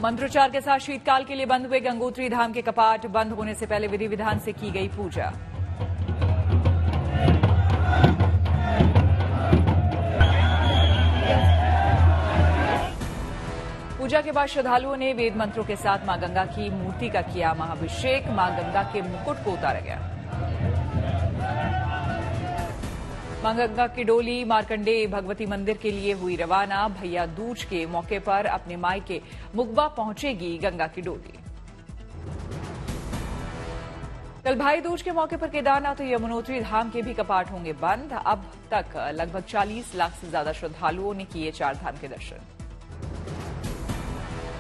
मंत्रोच्चार के साथ शीतकाल के लिए बंद हुए गंगोत्री धाम के कपाट। बंद होने से पहले विधि विधान से की गई पूजा। पूजा के बाद श्रद्धालुओं ने वेद मंत्रों के साथ मां गंगा की मूर्ति का किया महाअभिषेक। मां गंगा के मुकुट को उतारा गया। मां गंगा की डोली मार्कंडेय भगवती मंदिर के लिए हुई रवाना। भैया दूज के मौके पर अपने मायके मुगबा पहुंचेगी गंगा की डोली। कल भाई दूज के मौके पर केदारनाथ और यमुनोत्री धाम के भी कपाट होंगे बंद। अब तक लगभग 40 लाख से ज्यादा श्रद्धालुओं ने किए चार धाम के दर्शन।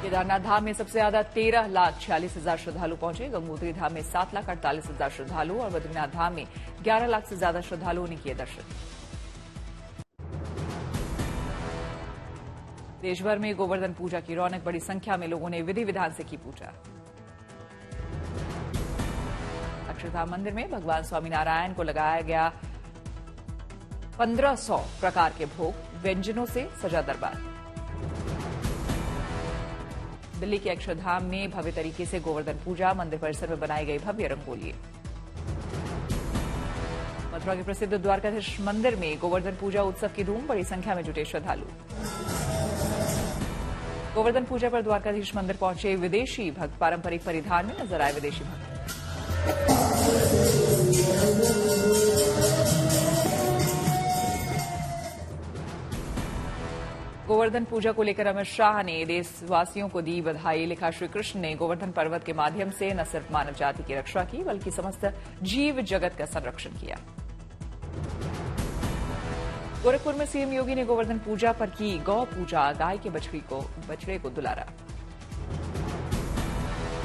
केदारनाथ धाम में सबसे ज्यादा 13,46,000 श्रद्धालु पहुंचे। गंगोत्री धाम में 7,48,000 श्रद्धालु और बद्रीनाथ धाम में 11 लाख से ज्यादा श्रद्धालुओं ने किए दर्शन। देशभर में गोवर्धन पूजा की रौनक। बड़ी संख्या में लोगों ने विधि विधान से की पूजा। अक्षरधाम मंदिर में भगवान स्वामीनारायण को लगाया गया 1500 प्रकार के भोग। व्यंजनों से सजा दरबार। दिल्ली के अक्षरधाम में भव्य तरीके से गोवर्धन पूजा। मंदिर परिसर में बनाई गई भव्य रंगोली। मथुरा के प्रसिद्ध द्वारकाधीश मंदिर में गोवर्धन पूजा उत्सव की धूम। बड़ी संख्या में जुटे श्रद्धालु। गोवर्धन पूजा पर द्वारकाधीश मंदिर पहुंचे विदेशी भक्त। पारंपरिक परिधान में नजर आए विदेशी भक्त। गोवर्धन पूजा को लेकर अमित शाह ने देशवासियों को दी बधाई। लिखा, श्री कृष्ण ने गोवर्धन पर्वत के माध्यम से न सिर्फ मानव जाति की रक्षा की बल्कि समस्त जीव जगत का संरक्षण किया। गोरखपुर में सीएम योगी ने गोवर्धन पूजा पर की गौ पूजा। गाय के बछड़े को दुलारा।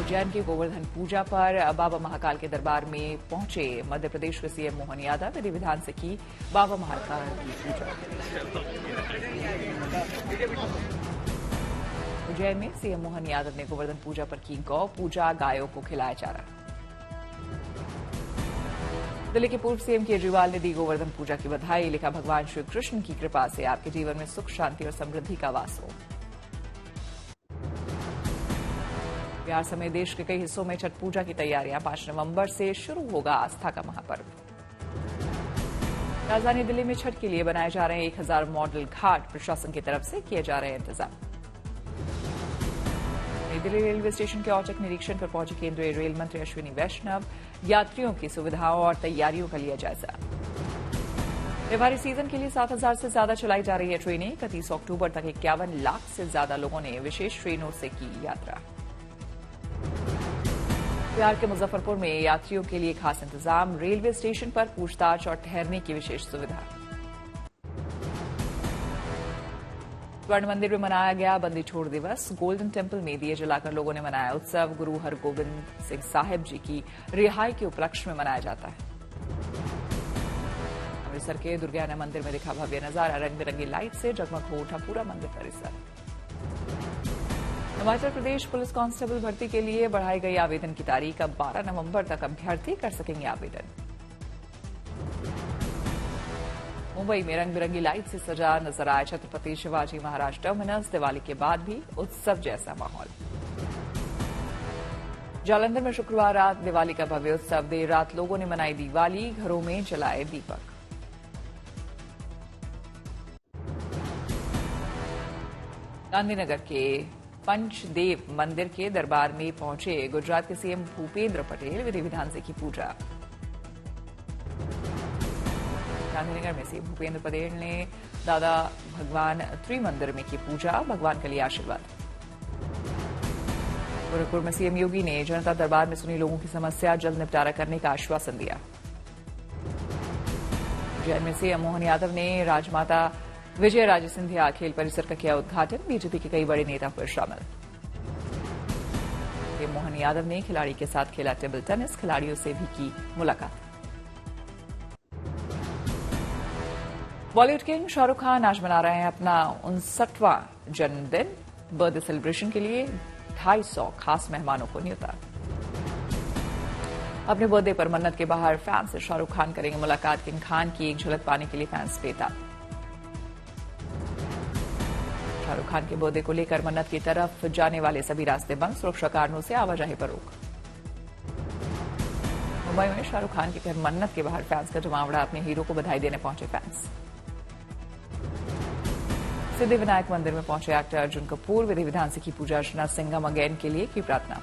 उज्जैन की गोवर्धन पूजा पर बाबा महाकाल के दरबार में पहुंचे मध्य प्रदेश के सीएम मोहन यादव। विधि विधान से की बाबा महाकाल की पूजा। उज्जैन में सीएम मोहन यादव ने गोवर्धन पूजा पर की गौ पूजा। गायों को खिलाया चारा। दिल्ली के पूर्व सीएम केजरीवाल ने दी गोवर्धन पूजा की बधाई। लिखा, भगवान श्री कृष्ण की कृपा से आपके जीवन में सुख शांति और समृद्धि का वास हो। बिहार समेत देश के कई हिस्सों में छठ पूजा की तैयारियां। 5 नवंबर से शुरू होगा आस्था का महापर्व। राजधानी दिल्ली में छठ के लिए बनाए जा रहे 1000 मॉडल घाट। प्रशासन की तरफ से किए जा रहे हैं इंतजाम। नई दिल्ली रेलवे स्टेशन के औचक निरीक्षण पर पहुंचे केंद्रीय रेल मंत्री अश्विनी वैष्णव। यात्रियों की सुविधाओं और तैयारियों का लिया जायजा। त्योहारी सीजन के लिए 7000 से ज्यादा चलाई जा रही है ट्रेनें। 31 अक्टूबर तक 51 लाख से ज्यादा लोगों ने विशेष ट्रेनों से की यात्रा। बिहार के मुजफ्फरपुर में यात्रियों के लिए खास इंतजाम। रेलवे स्टेशन पर पूछताछ और ठहरने की विशेष सुविधा। स्वर्ण मंदिर में मनाया गया बंदी छोड़ दिवस। गोल्डन टेम्पल में दिए जलाकर लोगों ने मनाया उत्सव। गुरु हरगोबिंद सिंह साहिब जी की रिहाई के उपलक्ष्य में मनाया जाता है। अमृतसर के दुर्गाना मंदिर में दिखा भव्य नजारा। रंग बिरंगी लाइट से जगमग हो उठा पूरा मंदिर परिसर। हिमाचल प्रदेश पुलिस कांस्टेबल भर्ती के लिए बढ़ाई गई आवेदन की तारीख। अब 12 नवंबर तक अभ्यर्थी कर सकेंगे आवेदन। मुंबई में रंग बिरंगी लाइट से सजा नजर आया छत्रपति शिवाजी महाराज टर्मिनस। दिवाली के बाद भी उत्सव जैसा माहौल। जालंधर में शुक्रवार रात दिवाली का भव्य उत्सव। देर रात लोगों ने मनाई दिवाली। घरों में जलाए दीपक। गांधीनगर के पंचदेव मंदिर के दरबार में पहुंचे गुजरात के सीएम भूपेंद्र पटेल। विधि विधान से की पूजा। गांधीनगर में सीएम भूपेंद्र पटेल ने दादा भगवान त्रिमंदिर में की पूजा। भगवान के लिए आशीर्वाद। गोरखपुर में सीएम योगी ने जनता दरबार में सुनी लोगों की समस्या। जल्द निपटारा करने का आश्वासन दिया। उज्जैन में सीएम मोहन यादव ने राजमाता विजय राजे सिंधिया खेल परिसर का किया उद्घाटन। बीजेपी के कई बड़े नेता हुए शामिल। मोहन यादव ने खिलाड़ी के साथ खेला टेबल टेनिस। खिलाड़ियों से भी की मुलाकात। बॉलीवुड किंग शाहरुख खान आज मना रहे हैं अपना 59वां जन्मदिन। बर्थडे सेलिब्रेशन के लिए 250 खास मेहमानों को न्योता। अपने बर्थडे पर मन्नत के बाहर फैंस से शाहरुख खान करेंगे मुलाकात। किंग खान की एक झलक पाने के लिए फैंस बेताब। शाहरुख खान के बर्थडे को लेकर मन्नत की तरफ जाने वाले सभी रास्ते बंद, सुरक्षा कारणों से आवाजाही पर रोक। मुंबई में शाहरुख खान के घर मन्नत के बाहर फैंस का जमावड़ा, अपने हीरो को बधाई देने पहुंचे फैंस। सिद्धिविनायक मंदिर में पहुंचे एक्टर अर्जुन कपूर, विधि विधान से की पूजा अर्चना, सिंघम अगेन के लिए की प्रार्थना।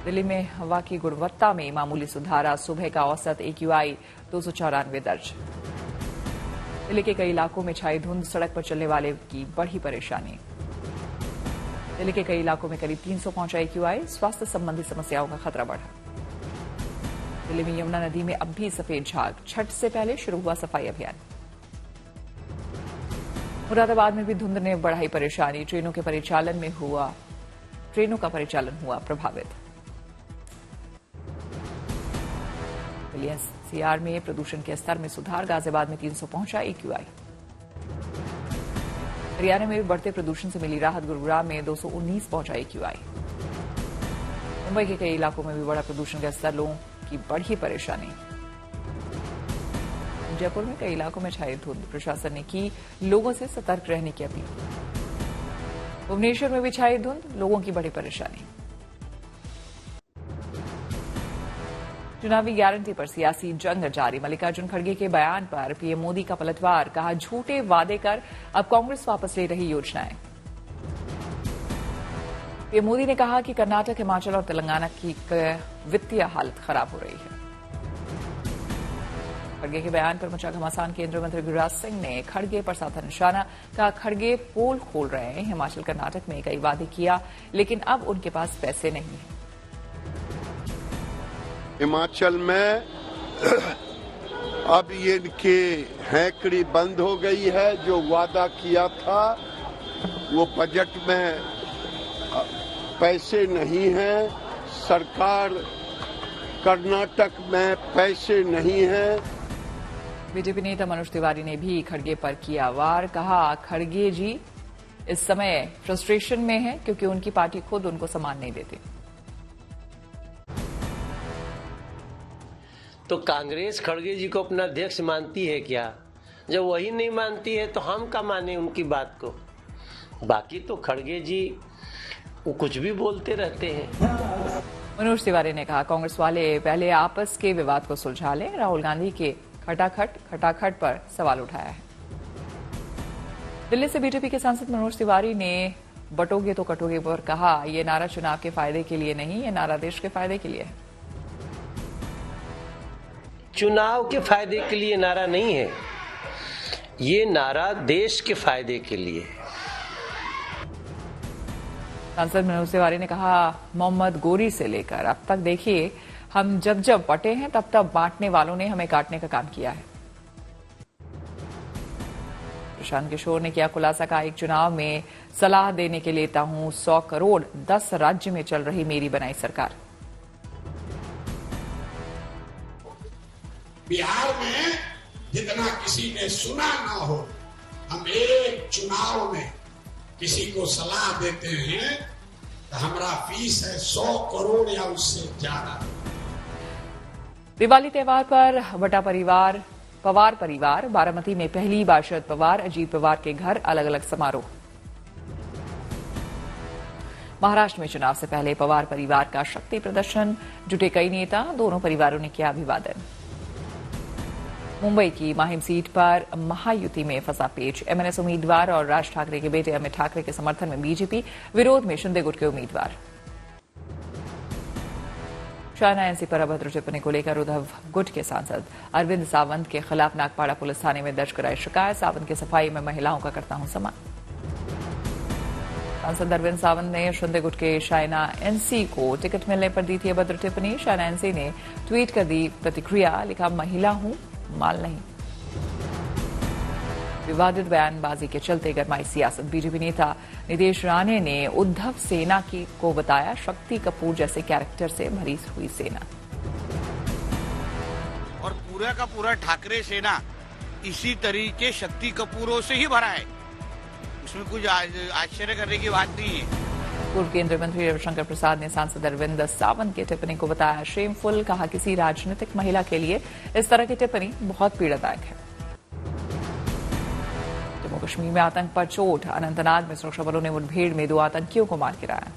दिल्ली में हवा की गुणवत्ता में मामूली सुधार, आज सुबह का औसत AQI 294 दर्ज। दिल्ली के कई इलाकों में छाई धुंध, सड़क पर चलने वाले की बढ़ी परेशानी। दिल्ली के कई इलाकों में करीब 300 पहुंचा AQI, स्वास्थ्य संबंधी समस्याओं का खतरा बढ़ा। दिल्ली में यमुना नदी में अब भी सफेद झाग, छठ से पहले शुरू हुआ सफाई अभियान। मुरादाबाद में भी धुंध ने बढ़ाई परेशानी, ट्रेनों का परिचालन हुआ प्रभावित। दिल्ली NCR में प्रदूषण के स्तर में सुधार, गाजियाबाद में 300 पहुंचा AQI। हरियाणा में भी बढ़ते प्रदूषण से मिली राहत, गुरुग्राम में 219 पहुंचा AQI। मुंबई के कई इलाकों में भी बढ़ा प्रदूषण का स्तर, लोगों की बढ़ी परेशानी। जयपुर में कई इलाकों में छाई धुंध, प्रशासन ने की लोगों से सतर्क रहने की अपील। भुवनेश्वर में भी छाई धुंध, लोगों की बढ़ी परेशानी। चुनावी गारंटी पर सियासी जंग जारी, मल्लिकार्जुन खड़गे के बयान पर पीएम मोदी का पलटवार, कहा झूठे वादे कर अब कांग्रेस वापस ले रही योजनाएं। पीएम मोदी ने कहा कि कर्नाटक, हिमाचल और तेलंगाना की वित्तीय हालत खराब हो रही है। खड़गे के बयान पर मचा घमासान, केंद्रीय मंत्री गिरिराज सिंह ने खड़गे पर साधा निशाना, कहा खड़गे पोल खोल रहे हैं, हिमाचल कर्नाटक में कई वादे किया लेकिन अब उनके पास पैसे नहीं है। हिमाचल में अब ये इनकी हैकड़ी बंद हो गई है, जो वादा किया था वो बजट में पैसे नहीं हैं, सरकार कर्नाटक में पैसे नहीं हैं। बीजेपी नेता मनोज तिवारी ने भी खड़गे पर किया वार, कहा खड़गे जी इस समय फ्रस्ट्रेशन में है क्योंकि उनकी पार्टी खुद उनको सम्मान नहीं देती। तो कांग्रेस खड़गे जी को अपना अध्यक्ष मानती है क्या? जब वही नहीं मानती है तो हम क्या माने उनकी बात को? बाकी तो खड़गे जी वो कुछ भी बोलते रहते हैं। मनोज तिवारी ने कहा कांग्रेस वाले पहले आपस के विवाद को सुलझा लें, राहुल गांधी के खटाखट पर सवाल उठाया है। दिल्ली से बीजेपी के सांसद मनोज तिवारी ने बटोगे तो कटोगे पर कहा यह नारा चुनाव के फायदे के लिए नहीं, यह नारा देश के फायदे के लिए है। चुनाव के फायदे के लिए नारा नहीं है, ये नारा देश के फायदे के लिए है। सांसद मनोज तिवारी ने कहा मोहम्मद गोरी से लेकर अब तक देखिए, हम जब जब बटे हैं तब तब बांटने वालों ने हमें काटने का काम किया है। प्रशांत किशोर ने किया खुलासा, का एक चुनाव में सलाह देने के लेता हूं 100 करोड़, 10 राज्य में चल रही मेरी बनाई सरकार। बिहार में जितना किसी ने सुना ना हो, हम एक चुनाव में किसी को सलाह देते हैं तो हमारा फीस है 100 करोड़ या उससे ज्यादा। दिवाली त्योहार पर बटा परिवार, पवार परिवार, बारामती में पहली बार शरद पवार, अजीत पवार के घर अलग अलग समारोह। महाराष्ट्र में चुनाव से पहले पवार परिवार का शक्ति प्रदर्शन, जुटे कई नेता, दोनों परिवारों ने किया अभिवादन। मुंबई की माहिम सीट पर महायुति में फंसा पेच, एमएनएस उम्मीदवार और राज ठाकरे के बेटे अमित ठाकरे के समर्थन में बीजेपी, विरोध में शिंदे गुट के उम्मीदवार। शायना एनसी पर अभद्र टिप्पणी को लेकर उद्धव गुट के सांसद अरविंद सावंत के खिलाफ नागपाड़ा पुलिस थाने में दर्ज कराई शिकायत, सावंत की सफाई में महिलाओं का करता हूं सम्मान। सांसद अरविंद सावंत ने शिंदे गुट के शायना एनसी को टिकट मिलने पर दी थी अभद्र टिप्पणी, शायना एनसी ने ट्वीट कर दी प्रतिक्रिया, लिखा महिला हूं माल नहीं। विवादित बयानबाजी के चलते गरमाई सियासत, बीजेपी नेता नितेश राणे ने उद्धव सेना को बताया शक्ति कपूर जैसे कैरेक्टर से भरी हुई सेना। और पूरा का पूरा ठाकरे सेना इसी तरीके शक्ति कपूरों से ही भरा है, उसमें कुछ आश्चर्य करने की बात नहीं है। पूर्व केंद्रीय मंत्री रविशंकर प्रसाद ने सांसद अरविंद सावंत की टिप्पणी को बताया शेमफुल, कहा किसी राजनीतिक महिला के लिए इस तरह की टिप्पणी बहुत पीड़ादायक है। कश्मीर में आतंक पर चोट, अनंतनाग में सुरक्षा बलों ने मुठभेड़ में 2 आतंकियों को मार गिराया।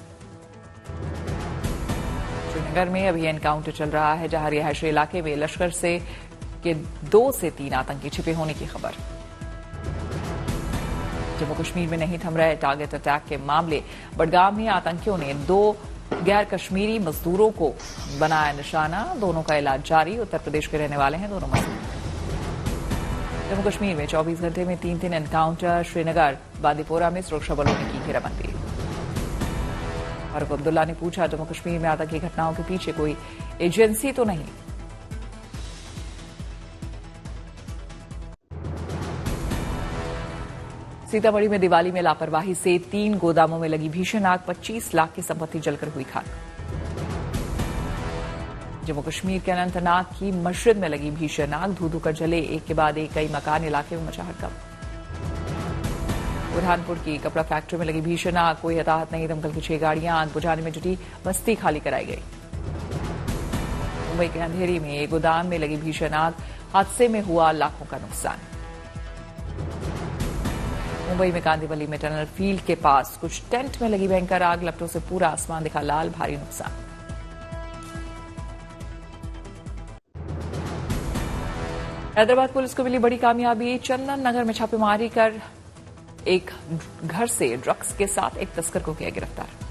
श्रीनगर में अभी एनकाउंटर चल रहा है, जहां रिहायशी इलाके में लश्कर से के 2 से 3 आतंकी छिपे होने की खबर। जम्मू कश्मीर में नहीं थम रहे टारगेट अटैक के मामले। बडगाम में आतंकियों ने 2 गैर कश्मीरी मजदूरों को बनाया निशाना, दोनों का इलाज जारी। उत्तर प्रदेश के रहने वाले हैं दोनों मजदूर। जम्मू कश्मीर में 24 घंटे में 3 एनकाउंटर। श्रीनगर बांदीपोरा में सुरक्षा बलों ने की घेराबंदी। फारूक अब्दुल्ला ने पूछा, जम्मू कश्मीर में आतंकी घटनाओं के पीछे कोई एजेंसी तो नहीं? सीतामढ़ी में दिवाली में लापरवाही से 3 गोदामों में लगी भीषण आग, 25 लाख की संपत्ति जलकर हुई खाक। जम्मू कश्मीर के अनंतनाग की मस्जिद में लगी भीषण आग, धू-धू कर जले एक के बाद एक कई मकान, इलाके में मचा हड़कंप। बुरहानपुर की कपड़ा फैक्ट्री में लगी भीषण आग, कोई हताहत नहीं, दमकल की 6 गाड़ियां आग बुझाने में जुटी, बस्ती खाली कराई गई। मुंबई के अंधेरी में एक गोदाम में लगी भीषण आग, हादसे में हुआ लाखों का नुकसान। मुंबई में कांदीवली में टनल फील्ड के पास कुछ टेंट में लगी भयंकर आग, लपटों से पूरा आसमान दिखा लाल, भारी नुकसान। हैदराबाद पुलिस को मिली बड़ी कामयाबी, चंदन नगर में छापेमारी कर एक घर से ड्रग्स के साथ एक तस्कर को किया गिरफ्तार।